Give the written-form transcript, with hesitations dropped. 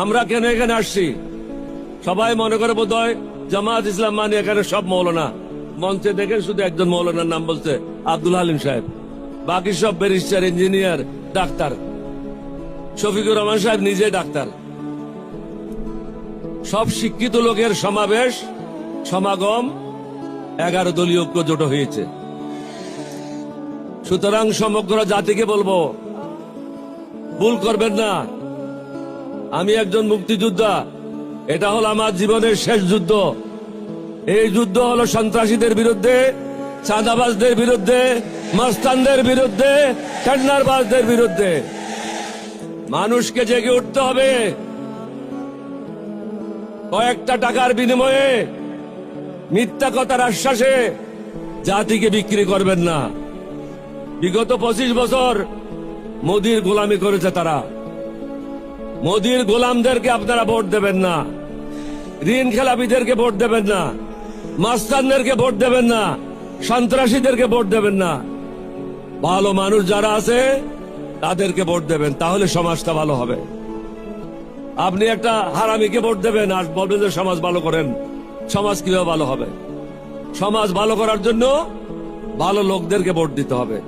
আমরা কেন এখানে আসছি? সবাই মনে করে বোধহয় জামাত ইসলাম মানে এখানে সব মৌলানা। মঞ্চে দেখেন শুধু একজন মৌলানার নাম বলছে, আব্দুল হালিম সাহেব। বাকি সব barrister, engineer, doctor. Shafiqur Rahman সাহেব নিজে ডাক্তার। সব শিক্ষিত লোকের সমাবেশ, সমাগম, 11 দলীয় ঐক্য জোট হয়েছে। সুতরাং সমগ্র জাতিকে বলবো, ভুল করবেন না। আমি একজন মুক্তিযোদ্ধা, এটা হলো আমার জীবনের শেষ যুদ্ধ। এই যুদ্ধ হলো সন্ত্রাসীদের বিরুদ্ধে, চাঁদাবাজদের বিরুদ্ধে, মস্তানদের বিরুদ্ধে, টেন্ডারবাজদের বিরুদ্ধে। মানুষকে জেগে উঠতে হবে। কয়েকটা টাকার বিনিময়ে, মিথ্যা কথার আশ্বাসে জাতিকে বিক্রি করবেন না। বিগত 25 বছর মোদির গোলামি করেছে তারা। মোদির গোলামদেরকে আপনারা ভোট দেবেন না, ঋণ খেলাপিদেরকে ভোট দেবেন না, মাস্তানদেরকে ভোট দেবেন না, সন্ত্রাসীদেরকে ভোট দেবেন না। ভালো মানুষ যারা আছে তাদেরকে ভোট দেবেন, তাহলে সমাজটা ভালো হবে। আপনি একটা হারামিকে ভোট দেবেন আর বলবেন যে সমাজ ভালো করেন, সমাজ কিভাবে ভালো হবে? সমাজ ভালো করার জন্য ভালো লোকদেরকে ভোট দিতে হবে।